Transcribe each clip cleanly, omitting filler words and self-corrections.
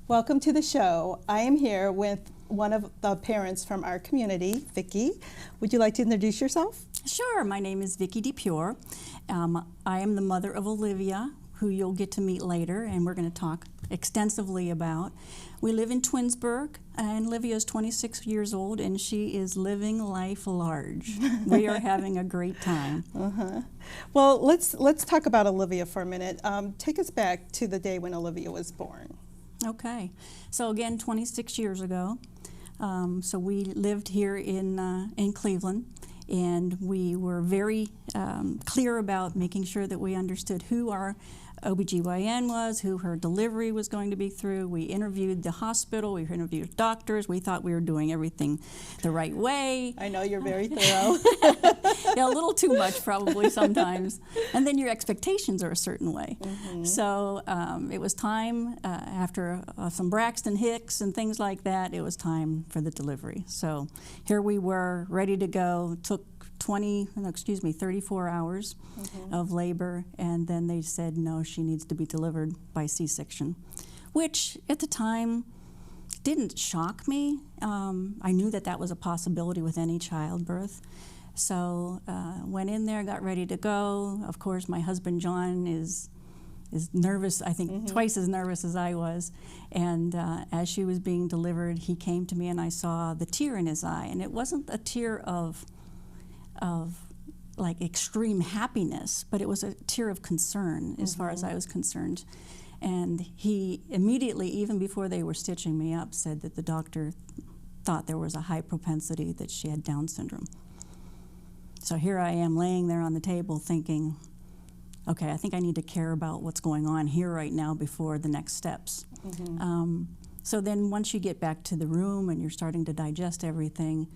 Welcome to the show. I am here with one of the parents from our community, Vicky. Would you like to introduce yourself? Sure. My name is Vicky Depiore. I am the mother of Olivia, who you'll get to meet later, and we're going to talk extensively about. We live in Twinsburg, and Olivia is 26 years old, and she is living life large. We are having a great time. Well, let's talk about Olivia for a minute. Take us back to the day when Olivia was born. Okay. So again, 26 years ago. So we lived here in Cleveland, and we were very clear about making sure that we understood who our OBGYN was, who her delivery was going to be through. We interviewed the hospital, we interviewed doctors. We thought we were doing everything the right way. I know you're very thorough. Yeah, a little too much probably sometimes. And then your expectations are a certain way. So it was time, after some Braxton Hicks and things like that, it was time for the delivery. So here we were, ready to go. Took 34 hours of labor, and then they said, no, she needs to be delivered by C-section, which at the time didn't shock me. I knew that that was a possibility with any childbirth. So went in there, got ready to go. Of course, my husband, John, is nervous, I think twice as nervous as I was. And as she was being delivered, he came to me and I saw the tear in his eye. And it wasn't a tear of like extreme happiness, but it was a tear of concern as far as I was concerned. And he immediately, even before they were stitching me up, said that the doctor thought there was a high propensity that she had Down syndrome. So here I am laying there on the table thinking, okay, I think I need to care about what's going on here right now before the next steps. So then once you get back to the room and you're starting to digest everything,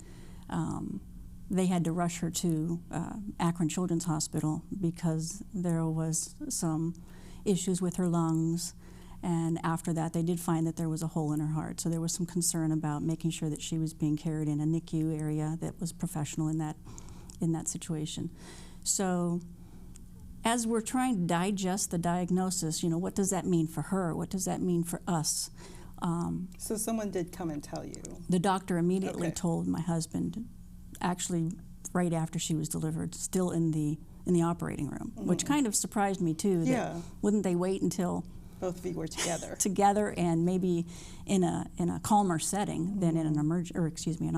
they had to rush her to Akron Children's Hospital because there was some issues with her lungs. And after that, they did find that there was a hole in her heart. So there was some concern about making sure that she was being carried in a NICU area that was professional in that situation. So as we're trying to digest the diagnosis, you know, what does that mean for her? What does that mean for us? So someone did come and tell you? The doctor immediately told my husband, actually right after she was delivered, still in the operating room, which kind of surprised me too. That wouldn't they wait until both of you were together? Together, and maybe in a calmer setting than in an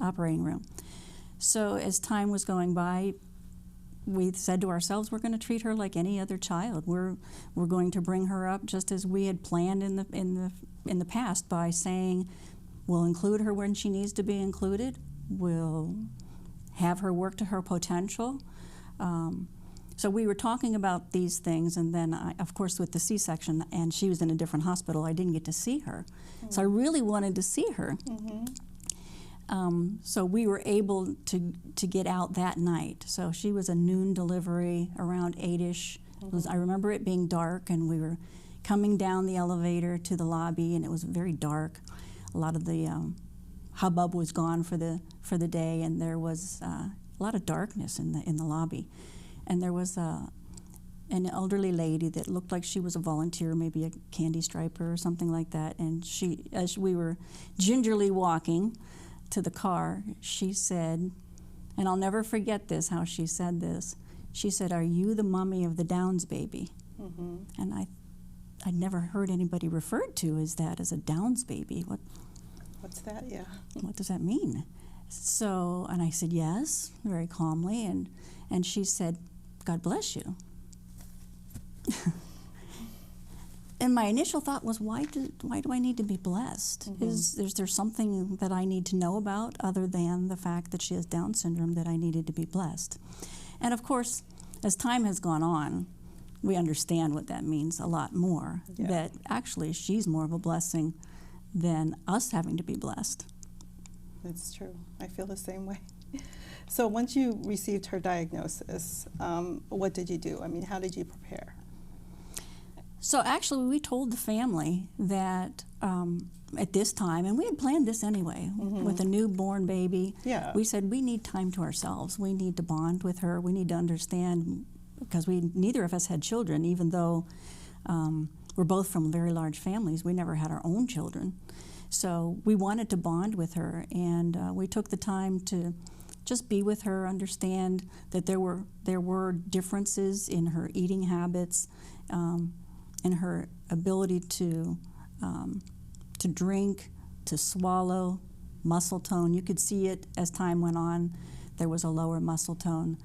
operating room. So as time was going by, we said to ourselves, we're going to treat her like any other child. We're going to bring her up just as we had planned in the past by saying, we'll include her when she needs to be included. We'll have her work to her potential. So we were talking about these things, and then of course with the C-section, and she was in a different hospital, I didn't get to see her. So I really wanted to see her. So we were able to get out that night. So she was a noon delivery, around 8-ish. I remember it being dark, and we were coming down the elevator to the lobby, and it was very dark. A lot of the hubbub was gone for the day, and there was a lot of darkness in the lobby. And there was an elderly lady that looked like she was a volunteer, maybe a candy striper or something like that. And she, as we were gingerly walking to the car, she said, and I'll never forget this, how she said this. She said, "Are you the mommy of the Downs baby?" And I'd never heard anybody referred to as that, as a Downs baby. What's that? Yeah. What does that mean? So, and I said, yes, very calmly, and she said, "God bless you." And my initial thought was, why do I need to be blessed? Is there something that I need to know about other than the fact that she has Down syndrome that I needed to be blessed? And of course, as time has gone on, we understand what that means a lot more, that actually she's more of a blessing than us having to be blessed. That's true. I feel the same way. So once you received her diagnosis, what did you do? I mean, how did you prepare? So actually, we told the family that at this time, and we had planned this anyway, with a newborn baby, we said we need time to ourselves. We need to bond with her. We need to understand, because neither of us had children, even though we're both from very large families. We never had our own children. So we wanted to bond with her, and we took the time to just be with her, understand that there were differences in her eating habits, in her ability to drink, to swallow, muscle tone. You could see it as time went on. There was a lower muscle tone.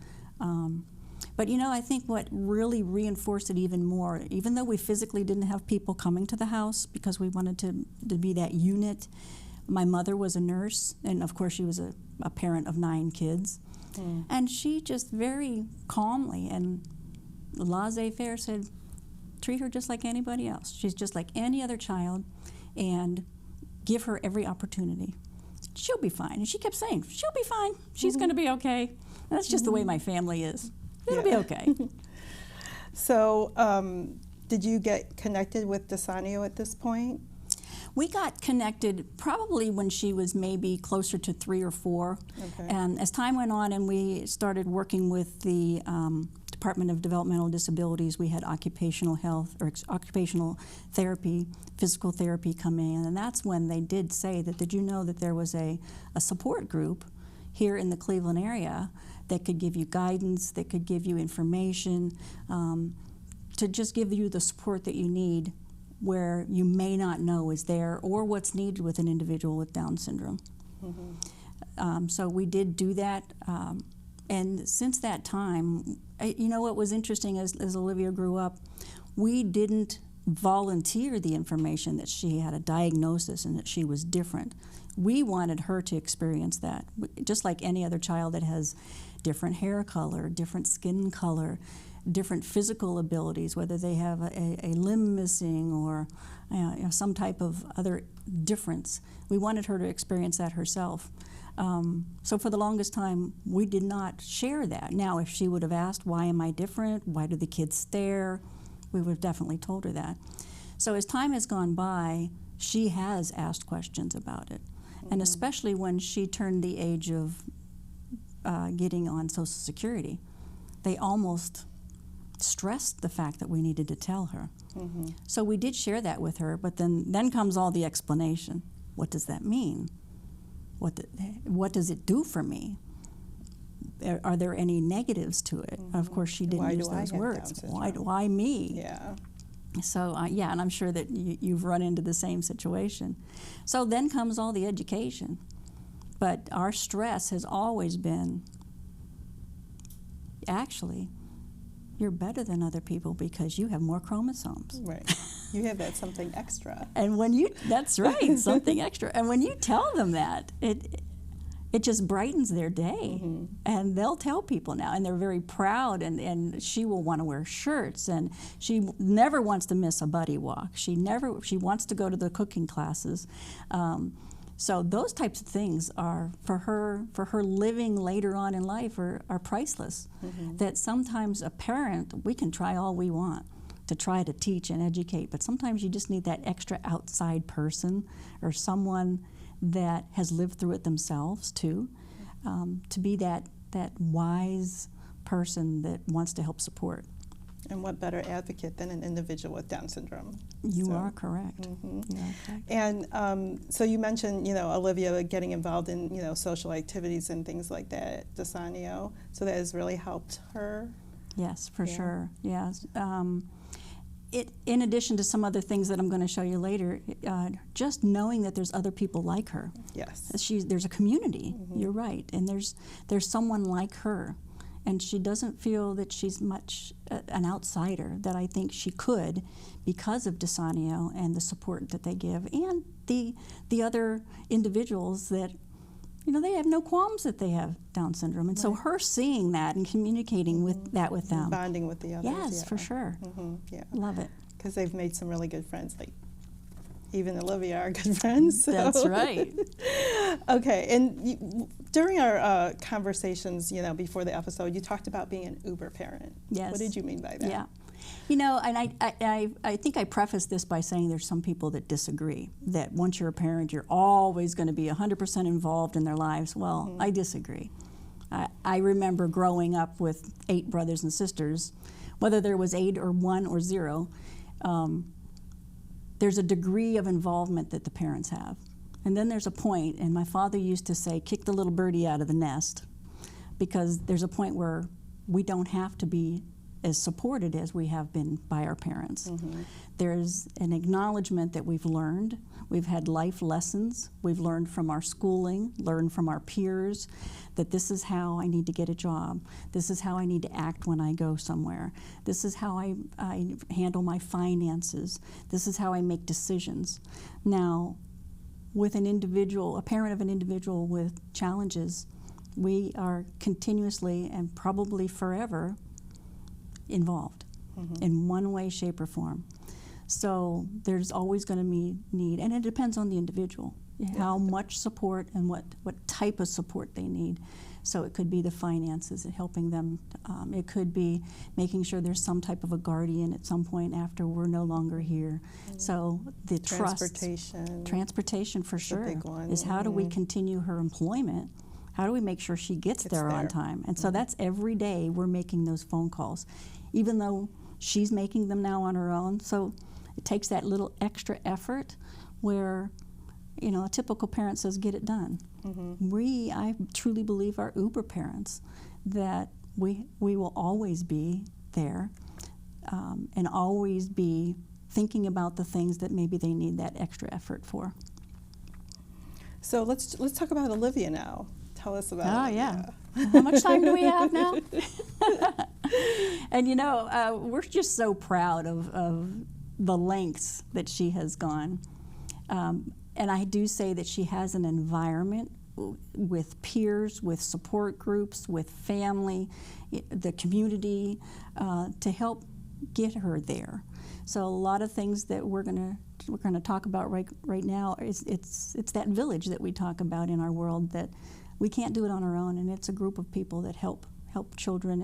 But you know, I think what really reinforced it even more, even though we physically didn't have people coming to the house because we wanted to be that unit, my mother was a nurse, and of course she was a parent of 9 kids. And she just very calmly and laissez-faire said, treat her just like anybody else. She's just like any other child, and give her every opportunity. She'll be fine. And she kept saying, she'll be fine. She's going to be okay. That's just the way my family is. It'll be okay. So did you get connected with Desanio at this point? We got connected probably when she was maybe closer to 3 or 4. Okay. And as time went on and we started working with the Department of Developmental Disabilities, we had occupational health or occupational therapy, physical therapy come in. And that's when they did say that, did you know that there was a support group here in the Cleveland area that could give you guidance, that could give you information, to just give you the support that you need where you may not know is there or what's needed with an individual with Down syndrome. So we did do that, and since that time, you know what was interesting as Olivia grew up, we didn't volunteer the information that she had a diagnosis and that she was different. We wanted her to experience that, just like any other child that has different hair color, different skin color, different physical abilities, whether they have a limb missing or some type of other difference. We wanted her to experience that herself. So for the longest time, we did not share that. Now, if she would have asked, why am I different? Why do the kids stare? We would have definitely told her that. So as time has gone by, she has asked questions about it. And especially when she turned the age of getting on Social Security, they almost stressed the fact that we needed to tell her. So we did share that with her, but then comes all the explanation. What does that mean? What does it do for me? Are there any negatives to it? Of course, she didn't use those words. Why me? Yeah. So, yeah, and I'm sure that you've run into the same situation. So then comes all the education. But our stress has always been, actually, you're better than other people because you have more chromosomes. Right. You have that something extra. And when you, that's right, something extra. And when you tell them that, it just brightens their day. And they'll tell people now, and they're very proud, and she will want to wear shirts, and she never wants to miss a buddy walk. She wants to go to the cooking classes. So those types of things are, for her living later on in life, are priceless. That sometimes a parent, we can try all we want to try to teach and educate, but sometimes you just need that extra outside person or someone that has lived through it themselves too, to be that wise person that wants to help support. And what better advocate than an individual with Down syndrome? You are correct. You are correct. And so you mentioned, Olivia getting involved in, social activities and things like that at Desanio. So that has really helped her. Yes, for sure. Yes. In addition to some other things that I'm going to show you later, just knowing that there's other people like her. Yes. There's a community. You're right, and there's someone like her. And she doesn't feel that she's much an outsider, that I think she could because of Desanio and the support that they give, and the other individuals that, they have no qualms that they have Down syndrome. And so her seeing that and communicating with them. Bonding with the others. Yes, for sure. Yeah. Love it. Because they've made some really good friends. Like, even Olivia are good friends. So. That's right. Okay, and during our conversations, before the episode, you talked about being an Uber parent. Yes. What did you mean by that? Yeah. And I think I prefaced this by saying there's some people that disagree, that once you're a parent, you're always going to be 100% involved in their lives. Well, I disagree. I remember growing up with 8 brothers and sisters, whether there was 8 or 1 or 0, there's a degree of involvement that the parents have. And then there's a point, and my father used to say, kick the little birdie out of the nest, because there's a point where we don't have to be as supported as we have been by our parents. Mm-hmm. There's an acknowledgement that we've learned. We've had life lessons. We've learned from our schooling, learned from our peers, that this is how I need to get a job. This is how I need to act when I go somewhere. This is how I handle my finances. This is how I make decisions. Now, with an individual, a parent of an individual with challenges, we are continuously and probably forever involved in one way, shape, or form. So there's always going to be need, and it depends on the individual, how much support and what type of support they need. So it could be the finances and helping them. It could be making sure there's some type of a guardian at some point after we're no longer here. So the transportation for sure is how do we continue her employment? How do we make sure she gets there on time? And so that's every day we're making those phone calls, even though she's making them now on her own. So it takes that little extra effort where, you know, a typical parent says, get it done. I truly believe, are Uber parents, that we will always be there and always be thinking about the things that maybe they need that extra effort for. So let's talk about Olivia now. Tell us about Olivia. How much time do we have now? And you know, we're just so proud of the lengths that she has gone. And I do say that she has an environment with peers, with support groups, with family, the community, to help get her there. So a lot of things that we're gonna talk about right now is it's that village that we talk about in our world, that we can't do it on our own, and it's a group of people that help children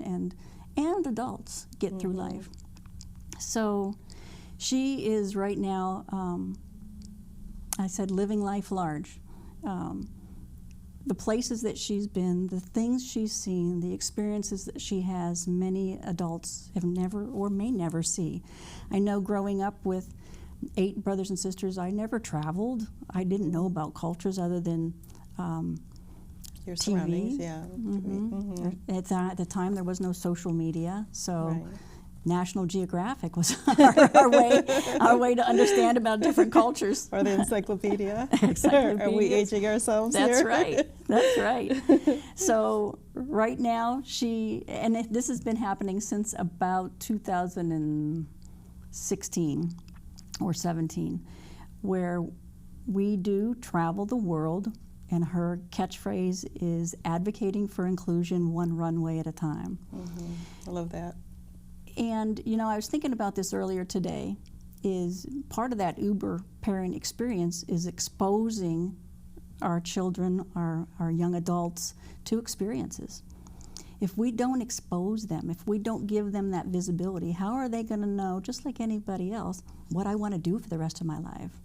and adults get through life. So she is right now, I said, living life large. The places that she's been, the things she's seen, the experiences that she has, many adults have never or may never see. I know growing up with 8 brothers and sisters, I never traveled. I didn't know about cultures other than your TV. surroundings, yeah. At the time, there was no social media, so Right. National Geographic was our way to understand about different cultures. Or the encyclopedia. Encyclopedia. Are we aging ourselves That's here? right. That's right. So right now, and this has been happening since about 2016 or 17, where we do travel the world, and her catchphrase is advocating for inclusion one runway at a time. I love that. And, you know, I was thinking about this earlier today, is part of that Uber parent experience is exposing our children, our young adults, to experiences. If we don't expose them, if we don't give them that visibility, how are they going to know, just like anybody else, what I want to do for the rest of my life?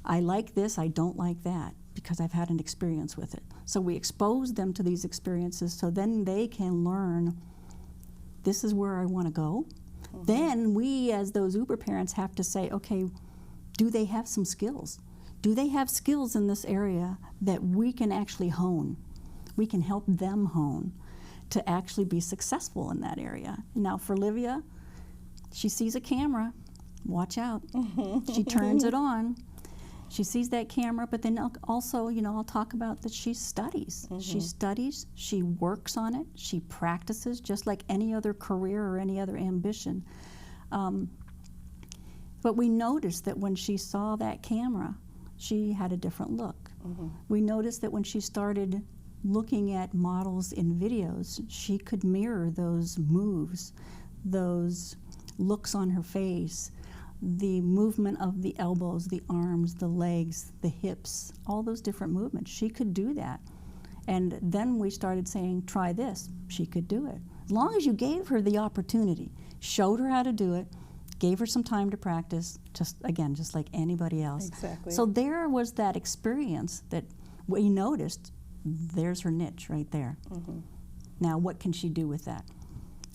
I like this, I don't like that, because I've had an experience with it. So we expose them to these experiences so then they can learn, this is where I want to go. Then we, as those Uber parents, have to say, okay, do they have some skills? Do they have skills in this area that we can actually hone? We can help them hone to actually be successful in that area. Now for Olivia, she sees a camera, watch out. She turns it on. She sees that camera, but then also, you know, I'll talk about that she studies. She studies, she works on it, she practices, just like any other career or any other ambition. But we noticed that when she saw that camera, she had a different look. We noticed that when she started looking at models in videos, she could mirror those moves, those looks on her face, the movement of the elbows, the arms, the legs, the hips, all those different movements. She could do that. And then we started saying, try this. She could do it. As long as you gave her the opportunity, showed her how to do it, gave her some time to practice, just like anybody else. Exactly. So there was that experience that we noticed, there's her niche right there. Now what can she do with that?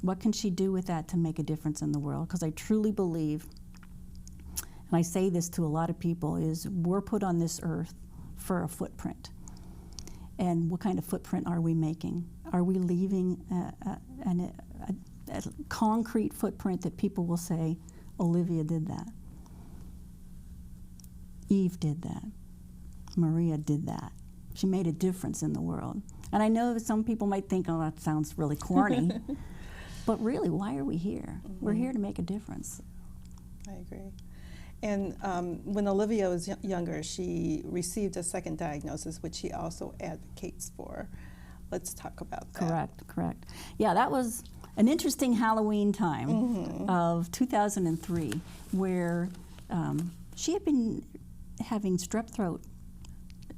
What can she do with that to make a difference in the world? Because I truly believe, and I say this to a lot of people, is we're put on this earth for a footprint. And what kind of footprint are we making? Are we leaving a concrete footprint that people will say, Olivia did that, Eve did that, Maria did that. She made a difference in the world. And I know that some people might think, oh, that sounds really corny. But really, why are we here? We're here to make a difference. I agree. And when Olivia was younger, she received a second diagnosis, which she also advocates for. Let's talk about that. Correct. Yeah, that was an interesting Halloween time of 2003, where she had been having strep throat,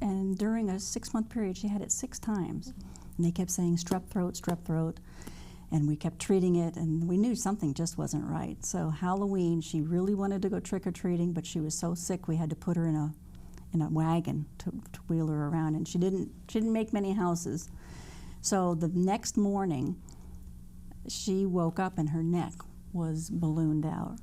and during a 6-month period, she had it 6 times. And they kept saying strep throat, and we kept treating it, and we knew something just wasn't right. So Halloween, she really wanted to go trick-or-treating, but she was so sick we had to put her in a wagon to wheel her around, and she didn't make many houses. So the next morning, she woke up and her neck was ballooned out.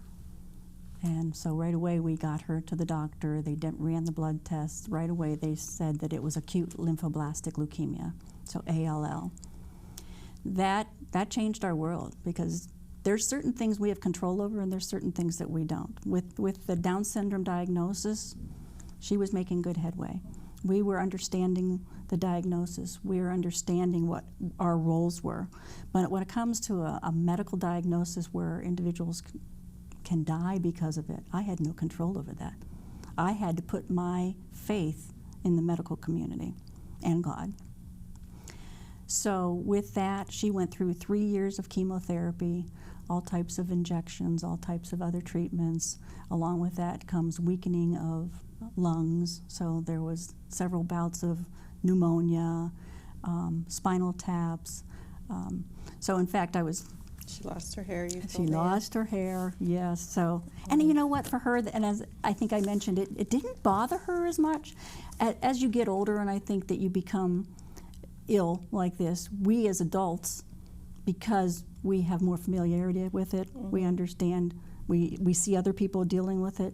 And so right away we got her to the doctor. They ran the blood tests. Right away they said that it was acute lymphoblastic leukemia, so ALL. That changed our world, because there's certain things we have control over and there's certain things that we don't. With the Down syndrome diagnosis, she was making good headway. We were understanding the diagnosis. We were understanding what our roles were. But when it comes to a medical diagnosis where individuals can die because of it, I had no control over that. I had to put my faith in the medical community and God. So with that, she went through 3 years of chemotherapy, all types of injections, all types of other treatments. Along with that comes weakening of lungs. So there was several bouts of pneumonia, spinal taps. So in fact, She lost her hair, you told She me. lost her hair, yes. So, and you know what, for her, and as I think I mentioned, it didn't bother her as much. As you get older, and I think that you become ill like this, we as adults, because we have more familiarity with it, we understand, we see other people dealing with it,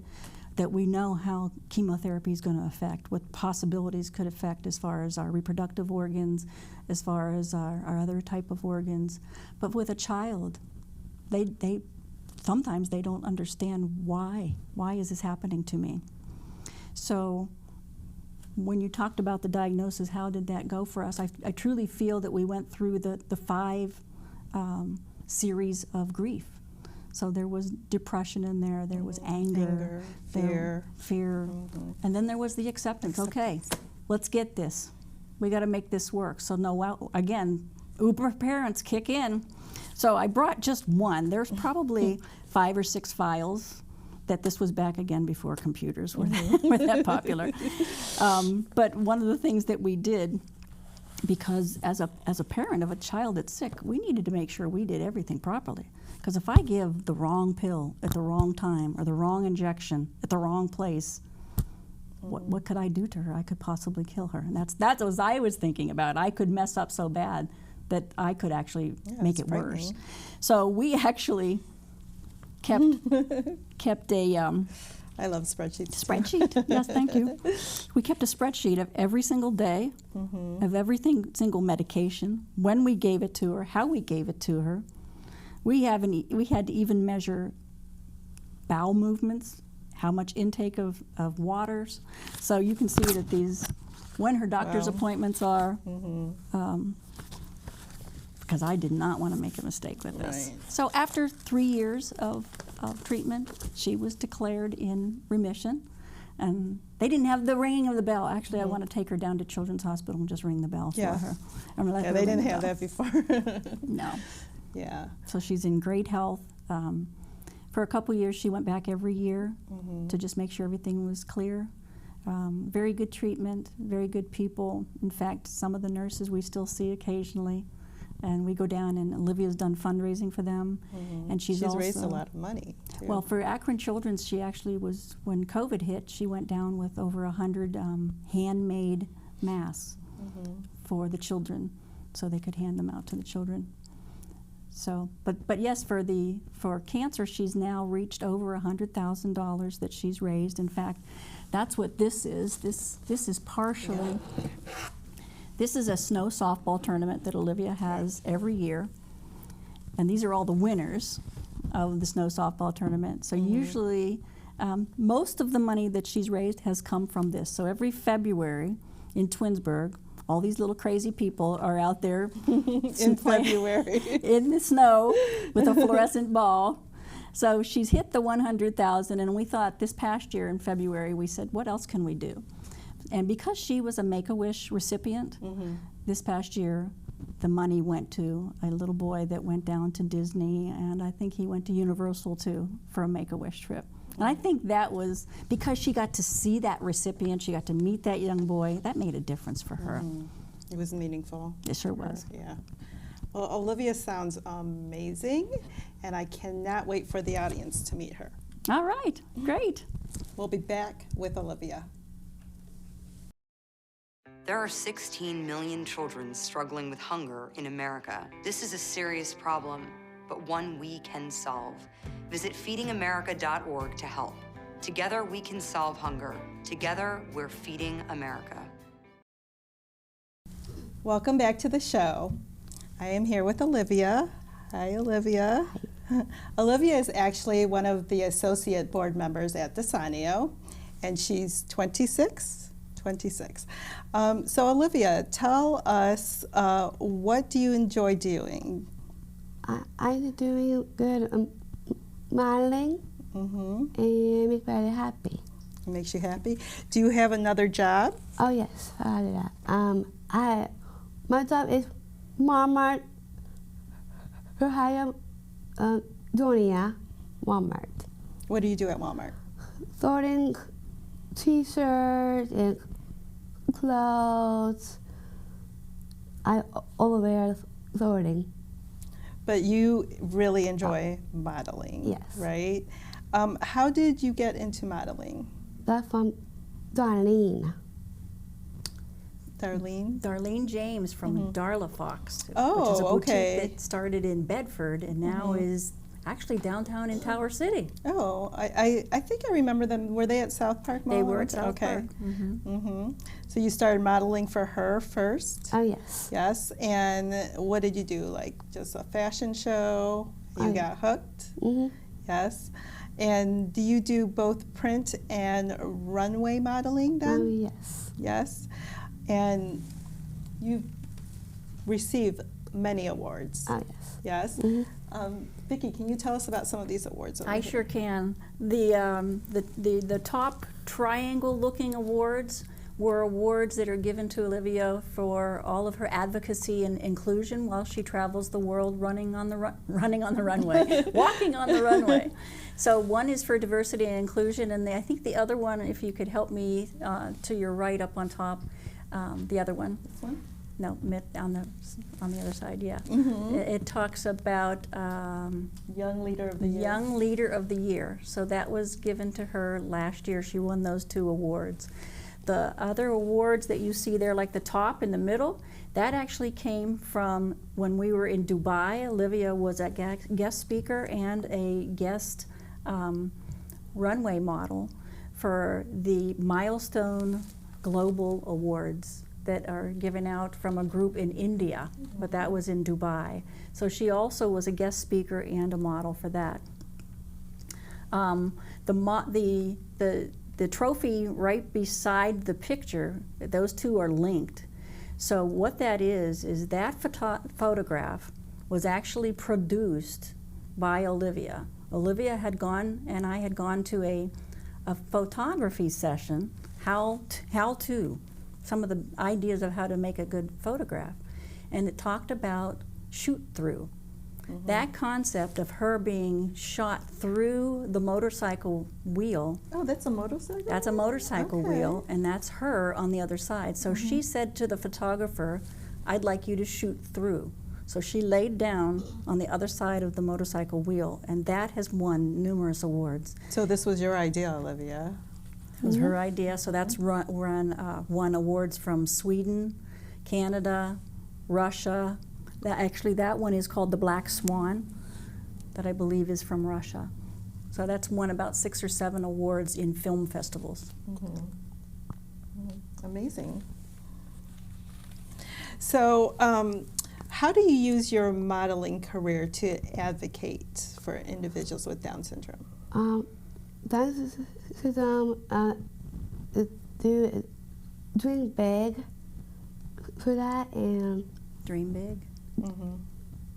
that we know how chemotherapy is going to affect, what possibilities could affect as far as our reproductive organs, as far as our other type of organs. But with a child, they sometimes they don't understand why is this happening to me. So when you talked about the diagnosis, how did that go for us? I truly feel that we went through the 5 series of grief. So there was depression in there, there was anger, fear, and then there was the acceptance. Okay, let's get this. We got to make this work. So again, Uber parents kick in. So I brought just one. There's probably 5 or 6 files. That this was back again before computers were that popular. But one of the things that we did, because as a parent of a child that's sick, we needed to make sure we did everything properly. Because if I give the wrong pill at the wrong time or the wrong injection at the wrong place, what could I do to her? I could possibly kill her. And that's what I was thinking about. I could mess up so bad that I could actually make it worse. So we actually kept a I love spreadsheets. Spreadsheet, yes, thank you. We kept a spreadsheet of every single day, of every single medication, when we gave it to her, how we gave it to her. We had to even measure bowel movements, how much intake of waters. So you can see that when her doctor's appointments are, because I did not want to make a mistake with this. Right. So after 3 years of treatment, she was declared in remission. And they didn't have the ringing of the bell. Actually, I want to take her down to Children's Hospital and just ring the bell for her. And let her they ring didn't the have bell. that before. No. Yeah. So she's in great health. For a couple years, she went back every year to just make sure everything was clear. Very good treatment, very good people. In fact, some of the nurses we still see occasionally. And we go down, and Olivia's done fundraising for them. And she's also raised a lot of money, too. Well, for Akron Children's, she actually was, when COVID hit, she went down with over 100 handmade masks for the children, so they could hand them out to the children. So, but yes, for cancer, she's now reached over $100,000 that she's raised. In fact, that's what this is. This is partially. This is a snow softball tournament that Olivia has every year, and these are all the winners of the snow softball tournament. So usually, most of the money that she's raised has come from this. So every February in Twinsburg, all these little crazy people are out there in February in the snow with a fluorescent ball. So she's hit the 100,000, and we thought this past year in February, we said, what else can we do? And because she was a Make-A-Wish recipient, this past year, the money went to a little boy that went down to Disney, and I think he went to Universal too for a Make-A-Wish trip. And I think that was because she got to see that recipient, she got to meet that young boy, that made a difference for her. It was meaningful. It sure was. Yeah. Well, Olivia sounds amazing, and I cannot wait for the audience to meet her. All right, great. We'll be back with Olivia. There are 16 million children struggling with hunger in America. This is a serious problem, but one we can solve. Visit feedingamerica.org to help. Together we can solve hunger. Together we're feeding America. Welcome back to the show. I am here with Olivia. Hi, Olivia. Olivia is actually one of the associate board members at DeSanio, and she's 26. So Olivia, tell us, what do you enjoy doing? I'm doing good modeling, and it makes me very happy. It makes you happy. Do you have another job? Oh yes, I do that. My job is Walmart. Donia, Walmart. What do you do at Walmart? Sorting T-shirts and clothes. I over there sorting. But you really enjoy modeling, yes. right? How did you get into modeling? That's from Darlene. Darlene? Darlene James from Darla Fox, Oh, which is a boutique okay. that started in Bedford and now is actually downtown in Tower City. Oh, I think I remember them. Were they at South Park Mall? They were at South Okay. Park. So you started modeling for her first? Oh yes. Yes. And what did you do? Like just a fashion show? You got hooked? Yes. And do you do both print and runway modeling then? Oh yes. Yes. And you've received many awards. Oh yes. Yes. Vicky, can you tell us about some of these awards? Over I here? sure can. The top triangle-looking awards were awards that are given to Olivia for all of her advocacy and inclusion while she travels the world running on the runway, walking on the runway. So one is for diversity and inclusion, and I think the other one, if you could help me to your right up on top, the other one. This one? No, on the other side, yeah. It talks about Young Leader of the Year. Young Leader of the Year. So that was given to her last year. She won those 2 awards. The other awards that you see there, like the top in the middle, that actually came from when we were in Dubai. Olivia was a guest speaker and a guest runway model for the Milestone Global Awards that are given out from a group in India, but that was in Dubai. So she also was a guest speaker and a model for that. The trophy right beside the picture, those 2 are linked. So what that is that photograph was actually produced by Olivia. Olivia had gone, and I had gone to a photography session, how to, some of the ideas of how to make a good photograph. And it talked about shoot through. That concept of her being shot through the motorcycle wheel. Oh, that's a motorcycle? That's a motorcycle wheel, and that's her on the other side. So she said to the photographer, I'd like you to shoot through. So she laid down on the other side of the motorcycle wheel, and that has won numerous awards. So this was your idea, Olivia? It was her idea, so that's won awards from Sweden, Canada, Russia, Actually, that one is called The Black Swan, that I believe is from Russia. So that's won about 6 or 7 awards in film festivals. Amazing. So, how do you use your modeling career to advocate for individuals with Down syndrome? Down syndrome, do dream big for that, and Dream big.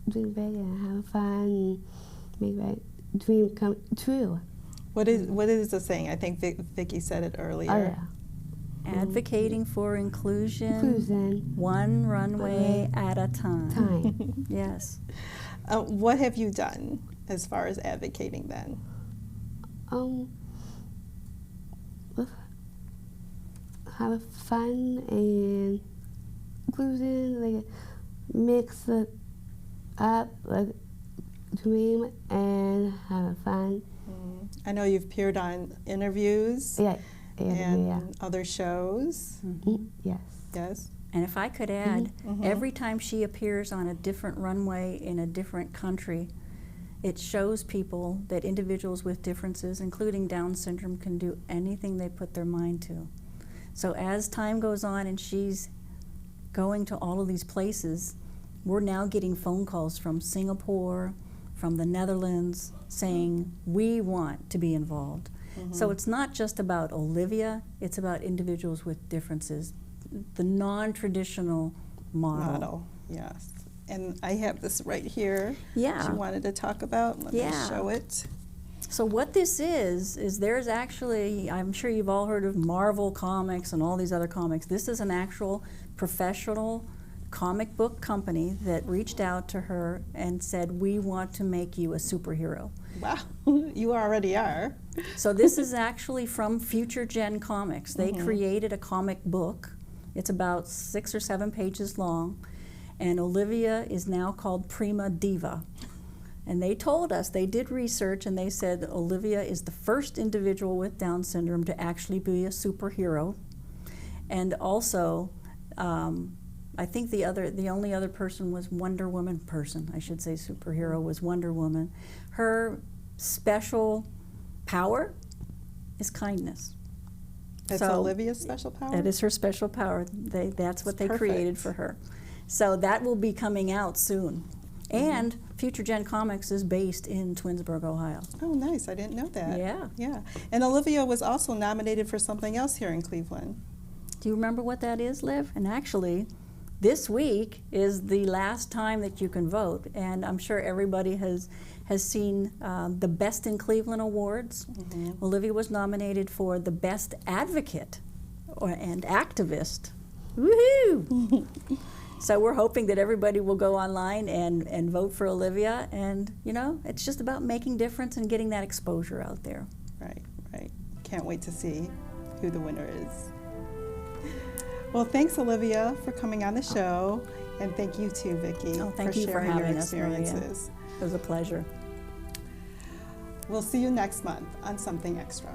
dream big and have fun, and make that dream come true. What is the saying? I think Vicky said it earlier. Oh yeah. Advocating for inclusion, Inclusion. one runway at a time. Time. Yes. What have you done as far as advocating then? Have fun and inclusion, like mix it up, like dream and have fun. I know you've appeared on interviews Yeah. and Yeah. other shows. Yes. Yes. And if I could add, every time she appears on a different runway in a different country, it shows people that individuals with differences, including Down syndrome, can do anything they put their mind to. So as time goes on and she's going to all of these places, we're now getting phone calls from Singapore, from the Netherlands, saying, we want to be involved. So it's not just about Olivia, it's about individuals with differences. The non-traditional model. Yes. And I have this right here. Yeah. She wanted to talk about. Let me show it. So what this is there's actually, I'm sure you've all heard of Marvel Comics and all these other comics. This is an actual professional comic book company that reached out to her and said, we want to make you a superhero. Wow, you already are. So this is actually from Future Gen Comics. They created a comic book. It's about 6 or 7 pages long, and Olivia is now called Prima Diva. And they told us, they did research, and they said that Olivia is the first individual with Down syndrome to actually be a superhero. And also, I think the only other person was Wonder Woman superhero was Wonder Woman. Her special power is kindness. That's So Olivia's special power? That is her special power. That's what they Perfect. created for her. So that will be coming out soon. And Future Gen Comics is based in Twinsburg, Ohio. Oh, nice. I didn't know that. Yeah. Yeah. And Olivia was also nominated for something else here in Cleveland. Do you remember what that is, Liv? And actually, this week is the last time that you can vote. And I'm sure everybody has seen the Best in Cleveland Awards. Olivia was nominated for the Best Advocate and Activist. Woohoo! So we're hoping that everybody will go online and vote for Olivia. And, you know, it's just about making difference and getting that exposure out there. Right, right. Can't wait to see who the winner is. Well, thanks, Olivia, for coming on the show. And thank you, too, Vicki, Thank you for sharing your having us, Maria. experiences. It was a pleasure. We'll see you next month on Something Extra.